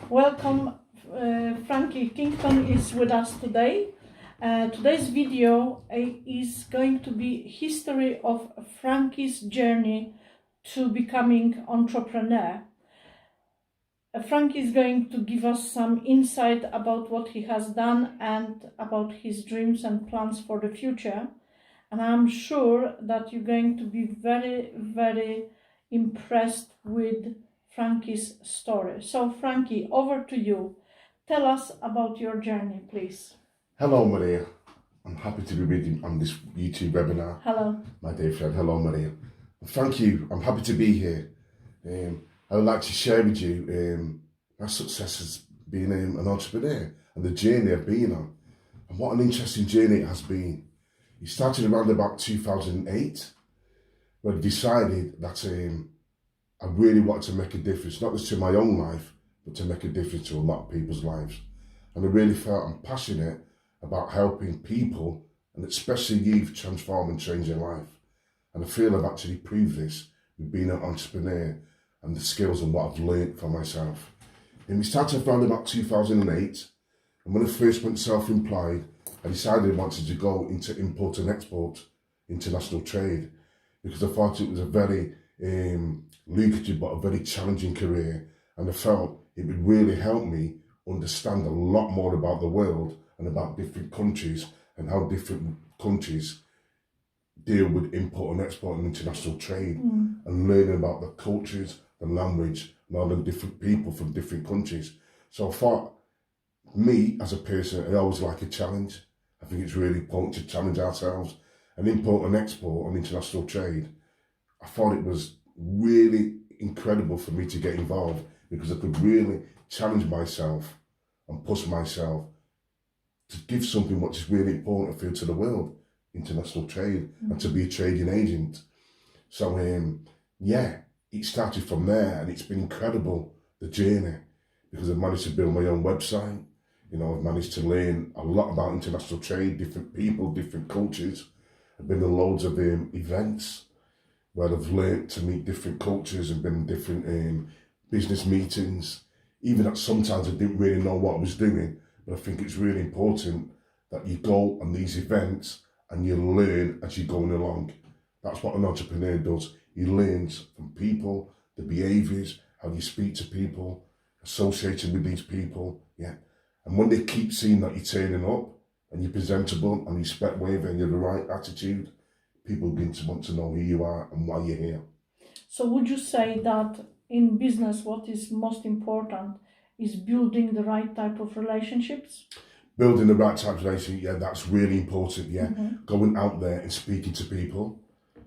Welcome, Frankie Kington is with us today. Today's video is going to be history of Frankie's journey to becoming entrepreneur. Frankie is going to give us some insight about what he has done and about his dreams and plans for the future. And I'm sure that you're going to be very, very impressed with Frankie's story. So Frankie, over to you. Tell us about your journey, please. Hello, Maria. I'm happy to be with you on this YouTube webinar. Hello. My dear friend. Hello, Maria. Thank you. I'm happy to be here. I would like to share with you my success as being an entrepreneur and the journey I've been on. And what an interesting journey it has been. It started around about 2008 when I decided that I really wanted to make a difference, not just to my own life, but to make a difference to a lot of people's lives. And I really felt I'm passionate about helping people, and especially youth, transform and change their life. And I feel I've actually proved this with being an entrepreneur and the skills and what I've learned for myself. And we started around about 2008, and when I first went self-employed, I decided I wanted to go into import and export, international trade, because I thought it was a very lucrative but a very challenging career, and I felt it would really help me understand a lot more about the world and about different countries and how different countries deal with import and export and international trade, and learning about the cultures, the language, and all the different people from different countries. So I thought, me as a person, I always like a challenge. I think it's really important to challenge ourselves. And import and export and international trade, I thought it was really incredible for me to get involved, because I could really challenge myself and push myself to give something which is really important, I feel, to the world, international trade, and to be a trading agent. So yeah, it started from there, and it's been incredible, the journey, because I've managed to build my own website. You know, I've managed to learn a lot about international trade, different people, different cultures. I've been to loads of events where I've learned to meet different cultures and been in different business meetings. Even that sometimes I didn't really know what I was doing, but I think it's really important that you go on these events and you learn as you're going along. That's what an entrepreneur does. He learns from people, the behaviours, how you speak to people, associating with these people, yeah. And when they keep seeing that you're turning up and you're presentable and respect-worthy and you're the right attitude, people begin to want to know who you are and why you're here. So would you say that in business what is most important is building the right type of relationships? Building the right type of relationship, yeah, that's really important, yeah. Going out there and speaking to people.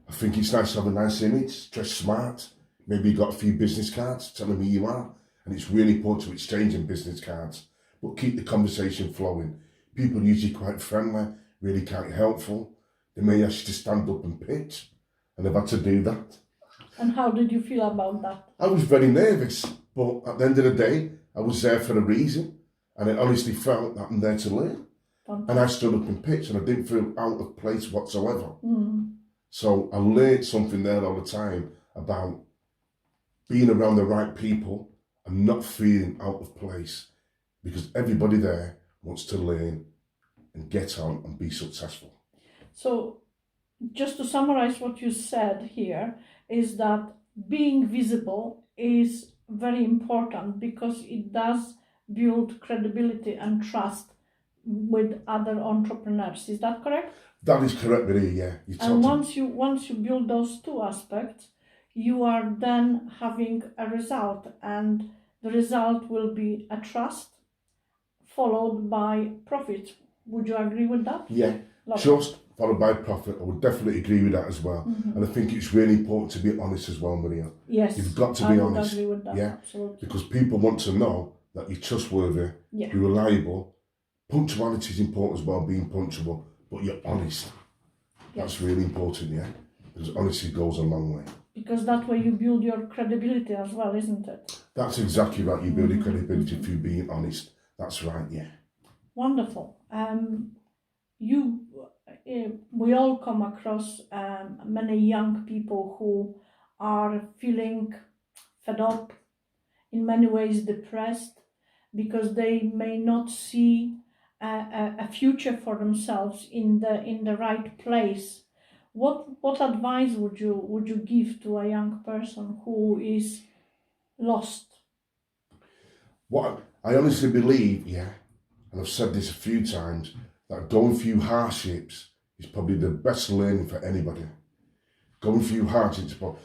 I think it's nice to have a nice image, dress smart. Maybe you've got a few business cards telling me you are. And it's really important to exchange in business cards. But keep the conversation flowing. People are usually quite friendly, really quite helpful. They may ask you to stand up and pitch, and I've had to do that. And how did you feel about that? I was very nervous, but at the end of the day, I was there for a reason, and I honestly felt that I'm there to learn. Fantastic. And I stood up and pitched, and I didn't feel out of place whatsoever. So I learned something there all the time about being around the right people and not feeling out of place, because everybody there wants to learn and get on and be successful. So just to summarize what you said here is that being visible is very important, because it does build credibility and trust with other entrepreneurs. Is that correct? That is correct, Maria, yeah. And once you build those two aspects, you are then having a result, and the result will be a trust followed by profit. Would you agree with that? Yeah, trust followed by profit. I would definitely agree with that as well. And I think it's really important to be honest as well, Maria. Yes, you've got to be honest. I agree with that, yeah, absolutely. Because people want to know that you're trustworthy, you're reliable. Punctuality is important as well, being punctual, but you're honest. That's really important, yeah, because honesty goes a long way. Because that way you build your credibility as well, isn't it? That's exactly right. You build your credibility through being honest. That's right, yeah. Wonderful. We all come across many young people who are feeling fed up, in many ways depressed, because they may not see a future for themselves in the right place. What advice would you give to a young person who is lost? What I honestly believe, yeah, and I've said this a few times, that going through hardships is probably the best learning for anybody. Going through hardships, but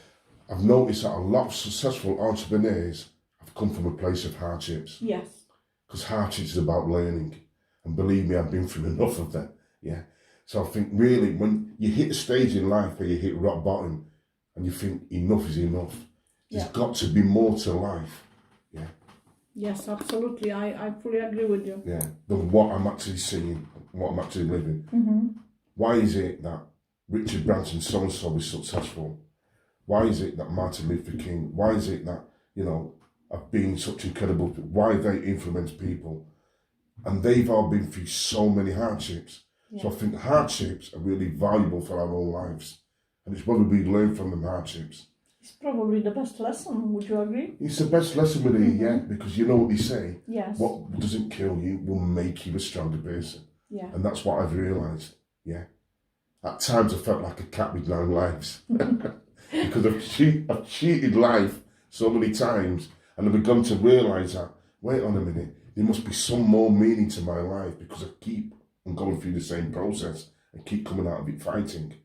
I've noticed that a lot of successful entrepreneurs have come from a place of hardships. Yes. Because hardships is about learning. And believe me, I've been through enough of that, yeah. So I think really when you hit a stage in life where you hit rock bottom and you think enough is enough, there's got to be more to life, yeah. Yes, absolutely. I fully agree with you. Yeah, than what I'm actually seeing, what I'm actually living. Mm-hmm. Why is it that Richard Branson so-and-so is successful? Why is it that Martin Luther King, why is it that, you know, have been such incredible, why they influence people? And they've all been through so many hardships. Yeah. So I think hardships are really valuable for our own lives. And it's what we learn from them hardships. It's probably the best lesson, would you agree? It's the best lesson with it, yeah, because you know what they say. Yes. What doesn't kill you will make you a stronger person. Yeah. And that's what I've realised, yeah. At times I felt like a cat with 9 lives. Because I've cheated life so many times, and I've begun to realise that, wait on a minute, there must be some more meaning to my life because I keep on going through the same process and keep coming out of it fighting.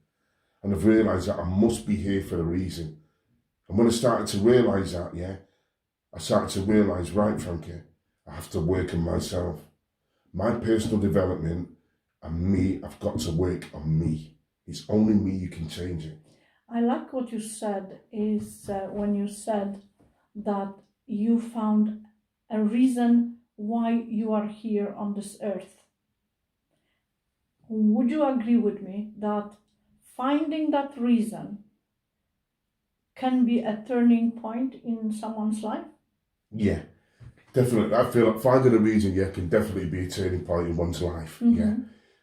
And I've realised that I must be here for a reason. And when I started to realise that, yeah, I started to realise, right, Frankie, I have to work on myself. My personal development and me, I've got to work on me. It's only me you can change it. I like what you said is when you said that you found a reason why you are here on this earth. Would you agree with me that finding that reason can be a turning point in someone's life? Yeah, definitely. I feel like finding a reason, yeah, can definitely be a turning point in one's life. Mm-hmm. Yeah.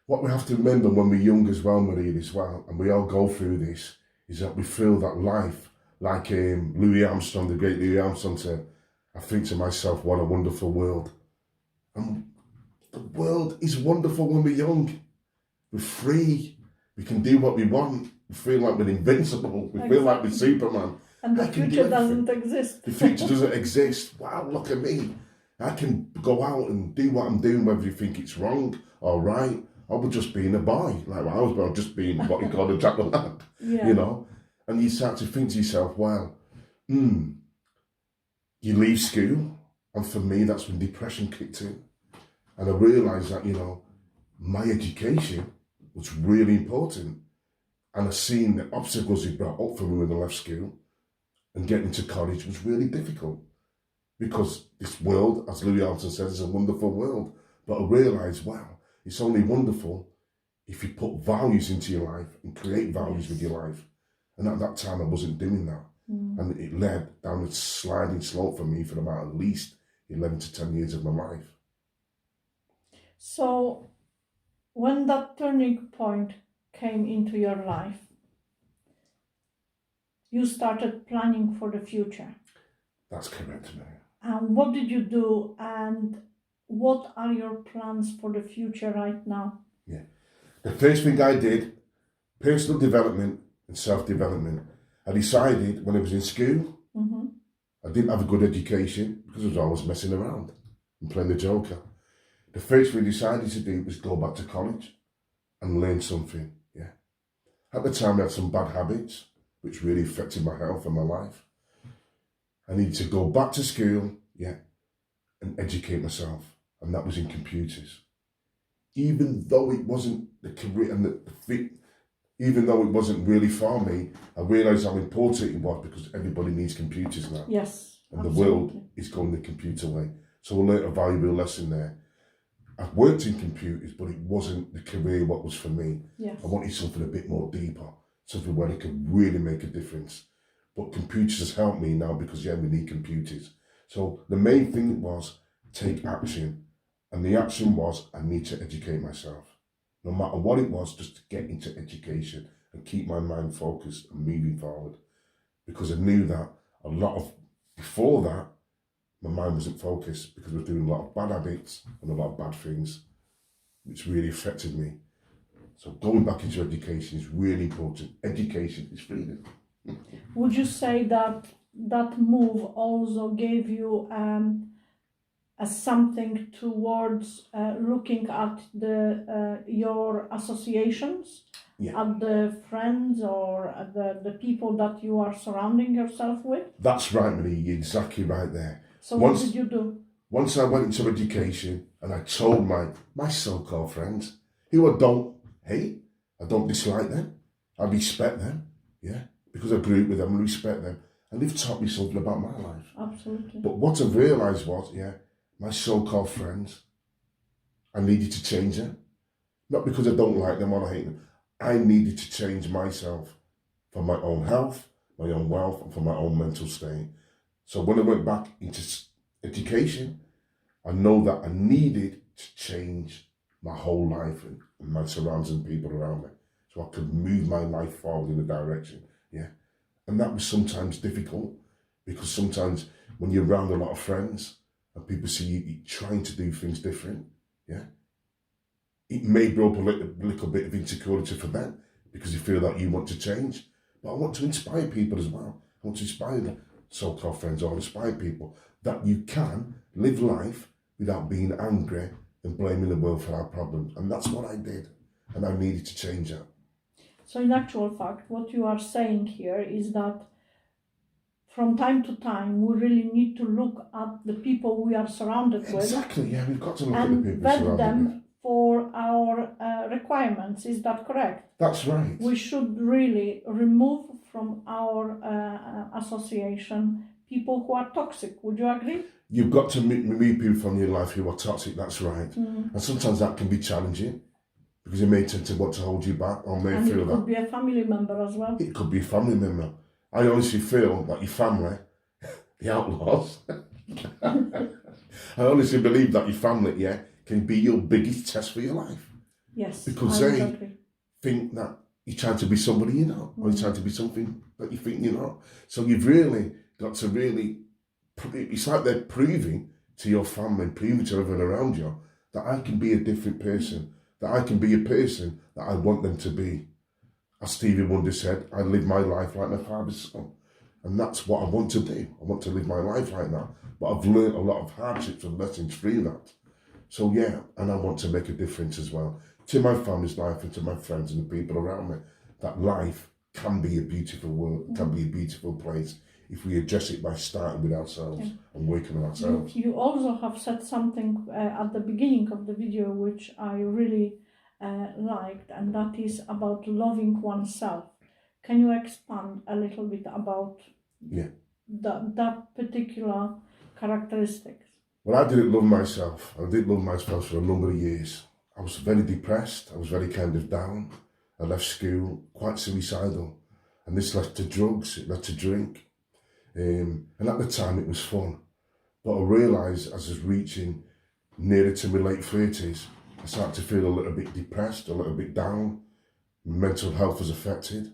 What we have to remember when we're young as well, Marie, as well, and we all go through this, is that we feel that life, like Louis Armstrong, the great Louis Armstrong said, I think to myself, what a wonderful world. And the world is wonderful when we're young. We're free. We can do what we want. We feel like we're invincible. We feel like we're Superman. And the future doesn't exist. The future doesn't exist. Wow, look at me. I can go out and do what I'm doing, whether you think it's wrong or right. I was just being a boy. Like I was just being what you call a jack of lamp. Yeah. You know? And you start to think to yourself, wow, you leave school. And for me, that's when depression kicked in. And I realised that, you know, my education was really important. And I seen the obstacles it brought up for me when I left school. And getting to college was really difficult. Because this world, as Louis Armstrong says, is a wonderful world. But I realised, wow, it's only wonderful if you put values into your life and create values with your life. And at that time, I wasn't doing that. And it led down a sliding slope for me for about at least 11 to 10 years of my life. So, when that turning point came into your life, you started planning for the future. That's correct, Mary. And what did you do, and what are your plans for the future right now? Yeah. The first thing I did, personal development and self-development. I decided when I was in school, I didn't have a good education because I was always messing around and playing the joker. The first thing I decided to do was go back to college and learn something, yeah. At the time, I had some bad habits, which really affected my health and my life. I needed to go back to school, yeah, and educate myself. And that was in computers. Even though it wasn't the career and the fit, even though it wasn't really for me, I realised how important it was because everybody needs computers now. Yes, and absolutely. The world is going the computer way. So I learned a valuable lesson there. I've worked in computers, but it wasn't the career what was for me. Yes. I wanted something a bit more deeper, something where I could really make a difference. But computers has helped me now because, yeah, we need computers. So the main thing was take action. And the action was I need to educate myself. No matter what it was, just to get into education and keep my mind focused and moving forward. Because I knew that before that, my mind wasn't focused because I was doing a lot of bad habits and a lot of bad things, which really affected me. So going back into education is really important. Education is freedom. Would you say that that move also gave you something towards looking at your associations, Yeah. at the friends or at the people that you are surrounding yourself with? That's right, Marie, you're exactly right there. So what did you do? Once I went into education and I told my so-called friends, who I don't hate, I don't dislike them, I respect them, yeah, because I grew up with them and respect them, and they've taught me something about my life. Absolutely. But what I realised was, my so-called friends, I needed to change them. Not because I don't like them or I hate them. I needed to change myself for my own health, my own wealth, and for my own mental state. So when I went back into education, I know that I needed to change my whole life and my surroundings and people around me, so I could move my life forward in a direction, yeah. And that was sometimes difficult, because sometimes when you're around a lot of friends and people see you trying to do things different, yeah, it may bring up a little bit of insecurity for them because you feel that you want to change. But I want to inspire people as well. I want to inspire the so-called friends or inspire people that you can live life without being angry and blaming the world for our problems. And that's what I did. And I needed to change that. So in actual fact, what you are saying here is that from time to time, we really need to look at the people we are surrounded with. Exactly, yeah, we've got to look at the people and vet surrounded them with. for our requirements. Is that correct? That's right. We should really remove from our association people who are toxic. Would you agree? You've got to remove people from your life who are toxic, that's right. And sometimes that can be challenging, because they may tend to want to hold you back, or may And feel it that. could be a family member as well. It could be a family member. I honestly feel that your family, the outlaws, I honestly believe that your family, can be your biggest test for your life. Yes, Because I they agree. think that you're trying to be somebody you're not, or you're trying to be something that you think you're not. So you've really got to it's like they're proving to your family, proving to everyone around you that I can be a different person, that I can be a person that I want them to be. As Stevie Wonder said, I live my life like my father's son. And that's what I want to do. I want to live my life like that. But I've learned a lot of hardships and lessons through that. So and I want to make a difference as well to my family's life and to my friends and the people around me. That life can be a beautiful world, can be a beautiful place if we address it by starting with ourselves and working on ourselves. You also have said something at the beginning of the video which I really liked, and that is about loving oneself. Can you expand a little bit about that particular characteristics? Well, I didn't love myself. I didn't love myself for a number of years. I was very depressed. I was very kind of down. I left school quite suicidal. And this led to drugs, it led to drink. And at the time it was fun. But I realised as I was reaching nearer to my late 30s, I started to feel a little bit depressed, a little bit down. Mental health was affected.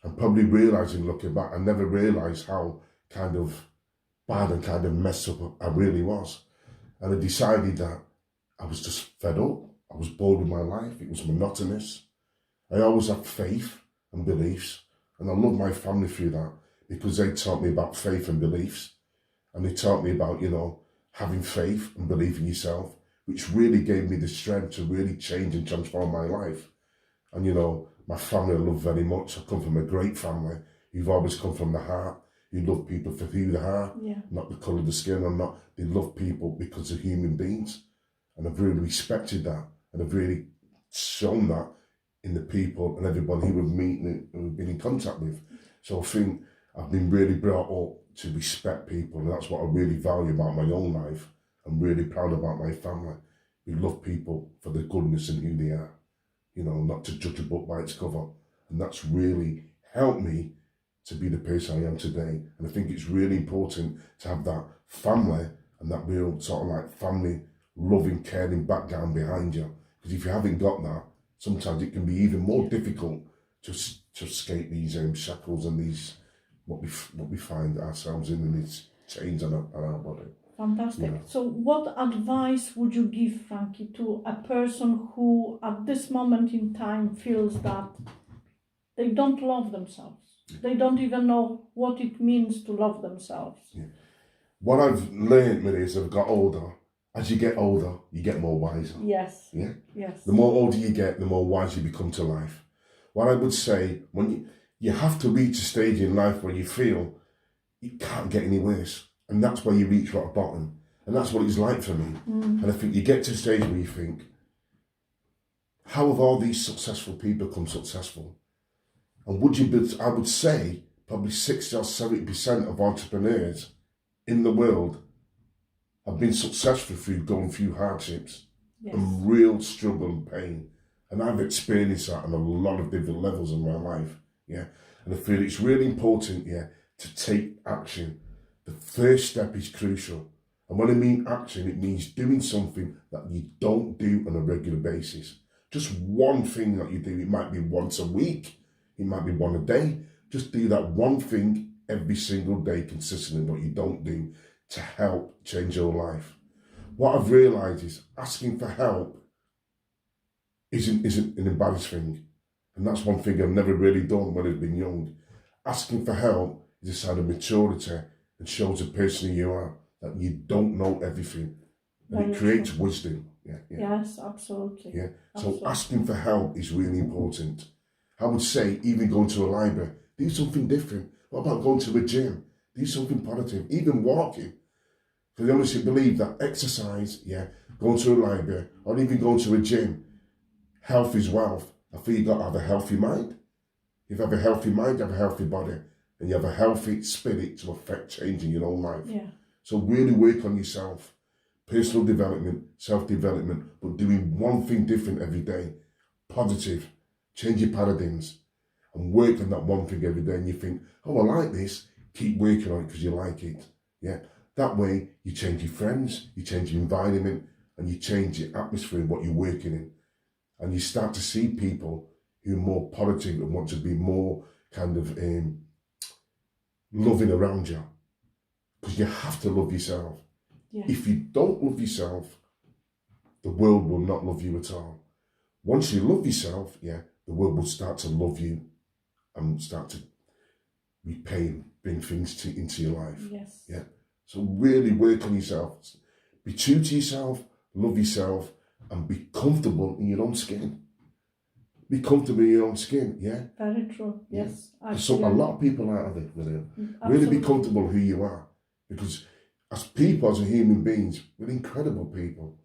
And probably realising, looking back, I never realised how kind of bad and kind of messed up I really was. And I decided that I was just fed up. I was bored with my life. It was monotonous. I always had faith and beliefs. And I love my family through that, because they taught me about faith and beliefs. And they taught me about, having faith and belief in yourself, which really gave me the strength to really change and transform my life. And, my family I love very much. I come from a great family. You've always come from the heart. You love people for who they are, not the colour of the skin, they love people because they're human beings. And I've really respected that. And I've really shown that in the people and everybody who we've meeting and we've been in contact with. So I think I've been really brought up to respect people, and that's what I really value about my own life. I'm really proud about my family. We love people for the goodness and who they are, not to judge a book by its cover. And that's really helped me to be the person I am today. And I think it's really important to have that family and that real sort of like family loving, caring background behind you. Because if you haven't got that, sometimes it can be even more difficult to escape these shackles and these what we find ourselves in, and these chains on our body. Fantastic. Yeah. So what advice would you give, Frankie, to a person who at this moment in time feels that they don't love themselves? They don't even know what it means to love themselves. Yeah. What I've learned with is, I've got older. As you get older, you get more wiser. Yes. Yeah. Yes. The more older you get, the more wise you become to life. What I would say, when you have to reach a stage in life where you feel it can't get any worse, and that's where you reach rock bottom, and that's what it's like for me. And I think you get to a stage where you think, how have all these successful people become successful? And I would say probably 60 or 70% of entrepreneurs in the world have been successful through going through hardships and real struggle and pain. And I've experienced that on a lot of different levels in my life. Yeah. And I feel it's really important, to take action. The first step is crucial. And when I mean action, it means doing something that you don't do on a regular basis. Just one thing that you do. It might be once a week. It might be one a day. Just do that one thing every single day consistently, what you don't do, to help change your life. What I've realised is asking for help isn't an embarrassed thing. And that's one thing I've never really done when I've been young. Asking for help is a sign of maturity and shows the person you are, that you don't know everything. And it creates wisdom. Yes, absolutely. Yeah. So asking for help is really important. I would say even going to a library, do something different. What about going to a gym? Do something positive, even walking. Because I honestly believe that exercise, going to a library, or even going to a gym, health is wealth. I feel you've got to have a healthy mind. If you have a healthy mind, you have a healthy body, and you have a healthy spirit to affect change in your own life. Yeah. So really work on yourself. Personal development, self-development, but doing one thing different every day. Positive. Change your paradigms and work on that one thing every day. And you think, oh, I like this. Keep working on it because you like it. Yeah. That way you change your friends, you change your environment, and you change your atmosphere and what you're working in. And you start to see people who are more positive and want to be more kind of loving around you. Because you have to love yourself. Yes. If you don't love yourself, the world will not love you at all. Once you love yourself, the world will start to love you and start to repay, bring things into your life. Yes. Yeah. So really work on yourself. Be true to yourself, love yourself, and be comfortable in your own skin. Be comfortable in your own skin, Very true, yes. So a lot of people out of it, really be comfortable who you are. Because as people, as human beings, we're incredible people,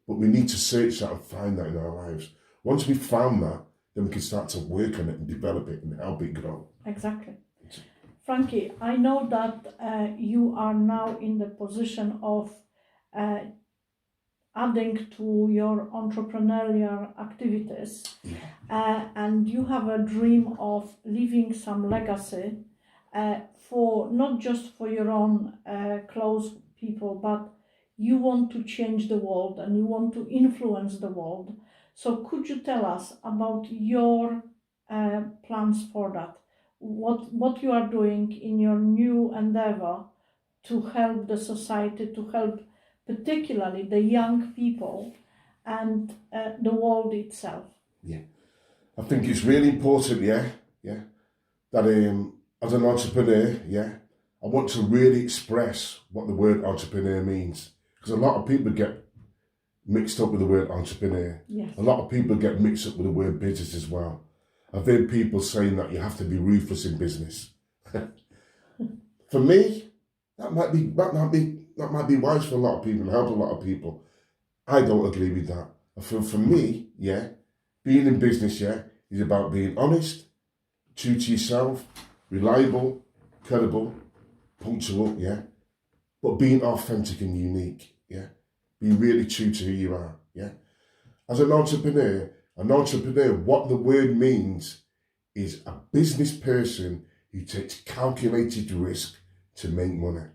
But we need to search that and find that in our lives. Once we've found that, then we can start to work on it and develop it and help it grow. Exactly. Frankie, I know that you are now in the position of adding to your entrepreneurial activities, and you have a dream of leaving some legacy for not just for your own close people, but you want to change the world and you want to influence the world. So could you tell us about your plans for that? What you are doing in your new endeavor to help the society, to help particularly the young people and the world itself? I think it's really important, that as an entrepreneur, I want to really express what the word entrepreneur means. Because a lot of people get mixed up with the word entrepreneur. Yes. A lot of people get mixed up with the word business as well. I've heard people saying that you have to be ruthless in business. For me, that might be wise for a lot of people and help a lot of people. I don't agree with that. For me, being in business, is about being honest, true to yourself, reliable, credible, punctual, but being authentic and unique, Being really true to who you are, As an entrepreneur, what the word means is a business person who takes calculated risk to make money,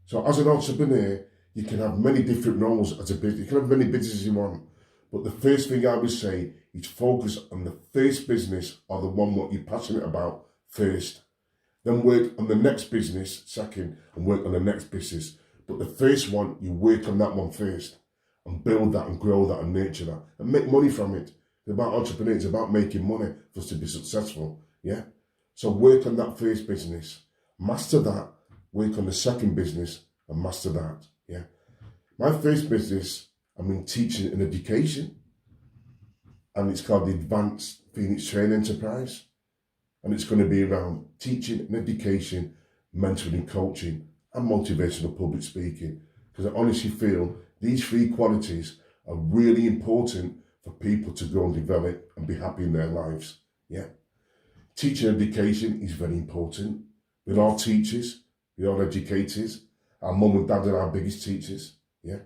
So as an entrepreneur, you can have many different roles as a business. You can have many businesses you want, but the first thing I would say is focus on the first business or the one what you're passionate about first. Then work on the next business second and work on the next business. But the first one, you work on that one first and build that and grow that and nurture that and make money from it. It's about entrepreneurs, it's about making money for us to be successful, yeah? So work on that first business, master that, work on the second business and master that, yeah? My first business, I'm in teaching and education, and it's called the Advanced Phoenix Training Enterprise. And it's going to be around teaching and education, mentoring and coaching, and motivational public speaking. Because I honestly feel these three qualities are really important for people to grow and develop and be happy in their lives. Yeah. Teaching and education is very important. We're all teachers, we're all educators. Our mum and dad are our biggest teachers. Yeah.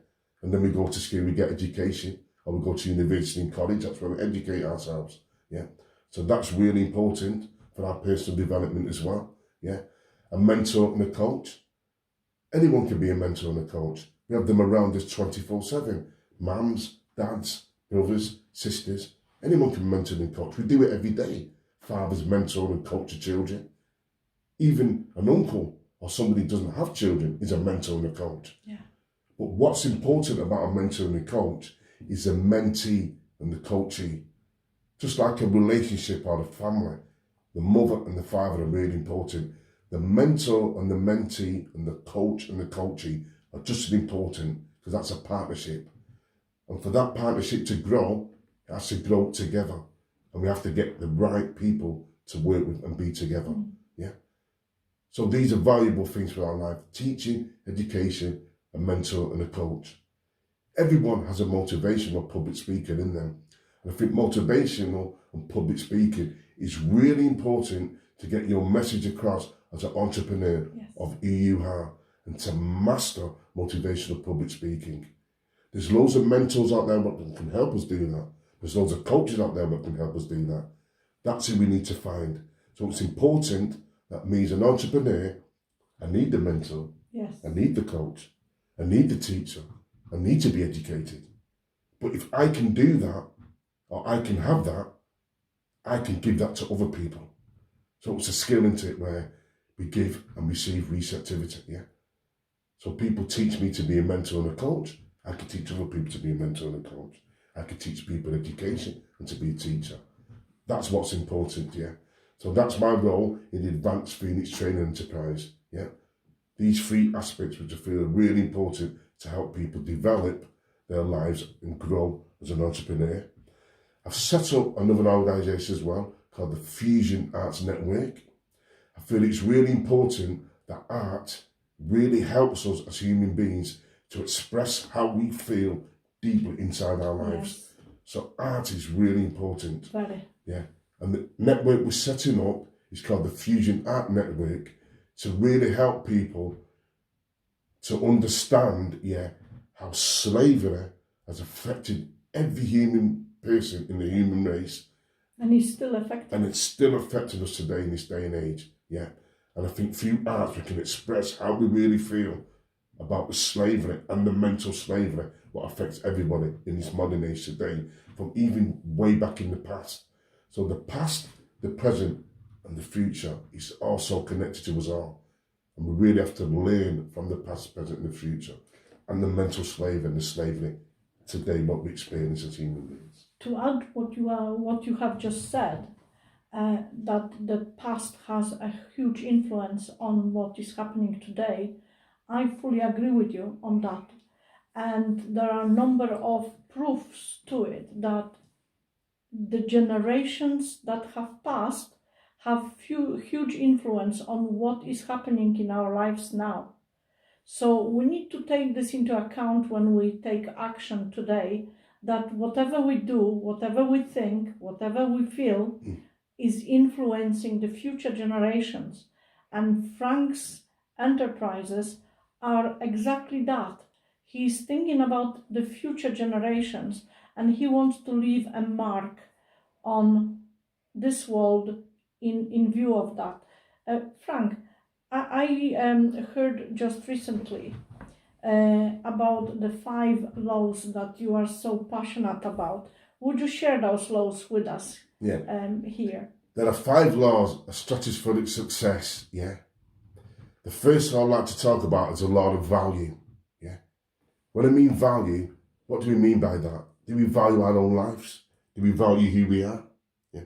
And then we go to school, we get education, or we go to university and college, that's where we educate ourselves. Yeah. So that's really important for our personal development as well, yeah? A mentor and a coach. Anyone can be a mentor and a coach. We have them around us 24/7. Mums, dads, brothers, sisters. Anyone can mentor and coach. We do it every day. Fathers mentor and coach their children. Even an uncle or somebody who doesn't have children is a mentor and a coach. Yeah. But what's important about a mentor and a coach is the mentee and the coachee. Just like a relationship or a family, the mother and the father are really important. The mentor and the mentee and the coach and the coachee are just as important because that's a partnership. And for that partnership to grow, it has to grow together. And we have to get the right people to work with and be together. Yeah. So these are valuable things for our life. Teaching, education, a mentor and a coach. Everyone has a motivational public speaker in them. And I think motivational and public speaking is really important to get your message across as an entrepreneur of who you are and to master motivational public speaking. There's loads of mentors out there that can help us do that. There's loads of coaches out there that can help us do that. That's who we need to find. So it's important that me as an entrepreneur, I need the mentor, I need the coach, I need the teacher, I need to be educated. But if I can do that, or I can have that, I can give that to other people. So it's a skill into it where we give and receive receptivity, yeah? So people teach me to be a mentor and a coach. I can teach other people to be a mentor and a coach. I can teach people education and to be a teacher. That's what's important, yeah? So that's my role in the Advanced Phoenix Training Enterprise, yeah? These three aspects which I feel are really important to help people develop their lives and grow as an entrepreneur. I've set up another organisation as well called the Fusion Arts Network. I feel it's really important that art really helps us as human beings to express how we feel deeply inside our lives. So art is really important. Very. Yeah. And the network we're setting up is called the Fusion Art Network to really help people to understand, how slavery has affected every human person in the human race. And it's still affecting. And it's still affecting us today in this day and age, yeah. And I think through art we can express how we really feel about the slavery and the mental slavery, what affects everybody in this modern age today, from even way back in the past. So the past, the present, and the future is also connected to us all. And we really have to learn from the past, present, and the future, and the mental slave and the slavery today, what we experience as human beings. To add what you have just said, that the past has a huge influence on what is happening today, I fully agree with you on that. And there are a number of proofs to it that the generations that have passed have huge influence on what is happening in our lives now. So we need to take this into account when we take action today, that whatever we do, whatever we think, whatever we feel is influencing the future generations. And Frank's enterprises are exactly that. He's thinking about the future generations and he wants to leave a mark on this world in view of that. Frank, I heard just recently about the 5 laws that you are so passionate about. Would you share those laws with us here? There are 5 laws of stratospheric success, yeah? The first law I'd like to talk about is a law of value, yeah? When I mean value, what do we mean by that? Do we value our own lives? Do we value who we are? Yeah.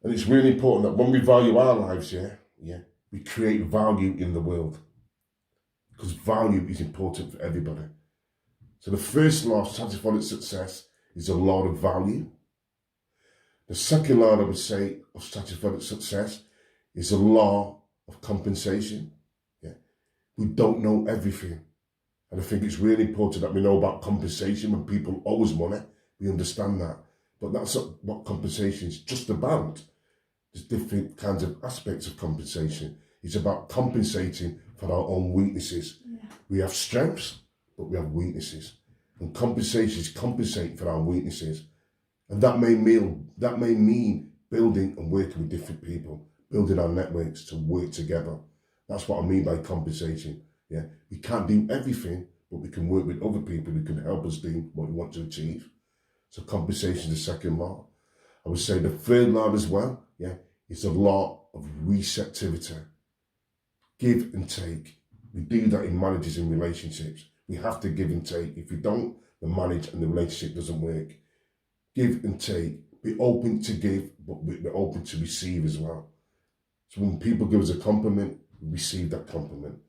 And it's really important that when we value our lives, we create value in the world. Because value is important for everybody. So the first law of stratospheric success is a law of value. The second law I would say of stratospheric success is a law of compensation. Yeah. We don't know everything. And I think it's really important that we know about compensation. When people owe us money, we understand that. But that's not what compensation is just about. There's different kinds of aspects of compensation. It's about compensating for our own weaknesses. Yeah. We have strengths, but we have weaknesses. And compensation is compensating for our weaknesses. And that may mean building and working with different people, building our networks to work together. That's what I mean by compensation. Yeah, we can't do everything, but we can work with other people who can help us do what we want to achieve. So compensation is the second law. I would say the third law as well, is the law of receptivity. Give and take. We do that in marriages and relationships. We have to give and take. If we don't, the marriage and the relationship doesn't work. Give and take. Be open to give, but be open to receive as well. So when people give us a compliment, we receive that compliment.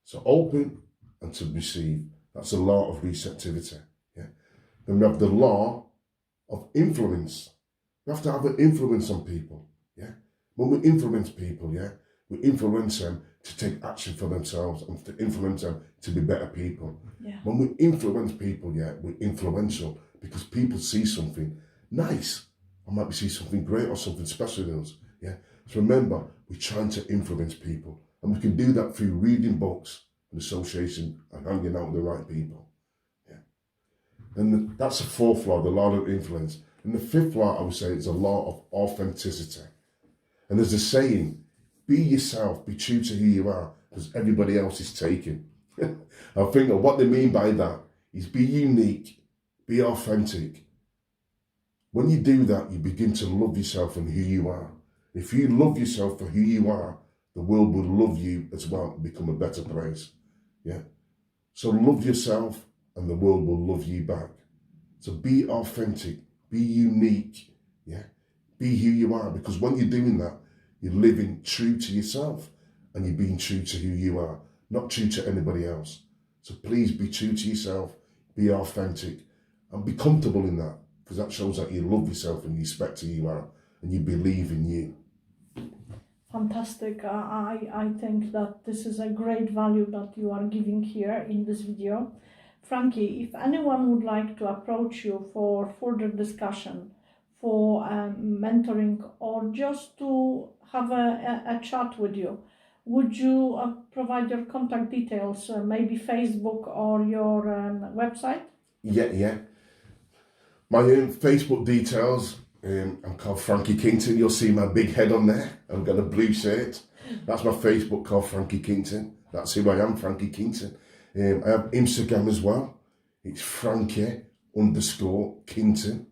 So open and to receive. That's a law of receptivity. Yeah. Then we have the law of influence. We have to have an influence on people. Yeah. When we influence people, we influence them to take action for themselves and to influence them to be better people. Yeah. When we influence people, we're influential because people see something nice. Or might see something great or something special in us. Yeah. So remember, we're trying to influence people. And we can do that through reading books and association and hanging out with the right people. Yeah. And that's the fourth law, the law of influence. And the fifth law, I would say, is a law of authenticity. And there's a saying, be yourself, be true to who you are, because everybody else is taken. I think what they mean by that is be unique, be authentic. When you do that, you begin to love yourself and who you are. If you love yourself for who you are, the world will love you as well and become a better place. Yeah. So love yourself and the world will love you back. So be authentic, be unique. Yeah. Be who you are, because when you're doing that, you're living true to yourself and you're being true to who you are, not true to anybody else. So please be true to yourself, be authentic and be comfortable in that, because that shows that you love yourself and you respect who you are and you believe in you. Fantastic. I think that this is a great value that you are giving here in this video. Frankie, if anyone would like to approach you for further discussion, for mentoring, or just to have a chat with you, would you provide your contact details, maybe Facebook or your website? Yeah. My Facebook details, I'm called Frankie Kington. You'll see my big head on there. I've got a blue shirt. That's my Facebook, called Frankie Kington. That's who I am, Frankie Kington. I have Instagram as well. It's Frankie_Kington.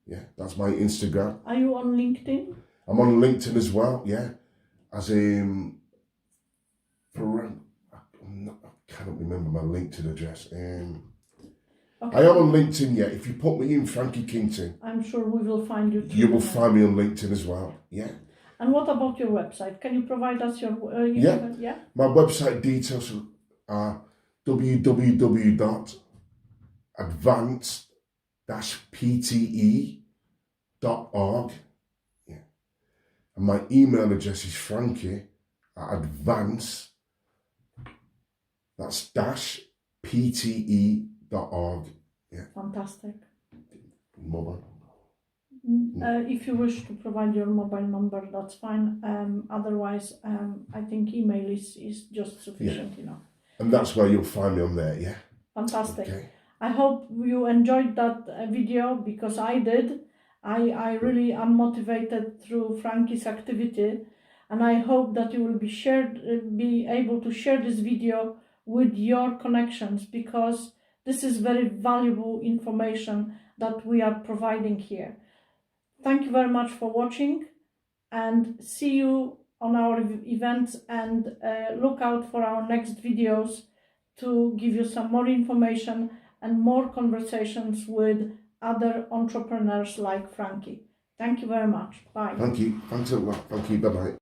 Yeah, that's my Instagram. Are you on LinkedIn? I'm on LinkedIn as well, yeah. As I cannot remember my LinkedIn address. Okay. I am on LinkedIn, yeah. If you put me in Frankie Kington, I'm sure we will find you. You will find me on LinkedIn as well, yeah. And what about your website? Can you provide us your yeah? My website details are www.advanced-pte.org. Yeah. And my email address is frankie@advance, that's -pte.org. Yeah. Fantastic. Mobile. If you wish to provide your mobile number, that's fine. Otherwise, I think email is just sufficient enough. And that's where you'll find me on there, yeah. Fantastic. Okay. I hope you enjoyed that video, because I did. I really am motivated through Frankie's activity, and I hope that you will be able to share this video with your connections, because this is very valuable information that we are providing here. thank you very much for watching, and see you on our events, and look out for our next videos to give you some more information and more conversations with other entrepreneurs like Frankie. Thank you very much. Bye. Thank you. Thanks a lot. Thank you. Bye-bye.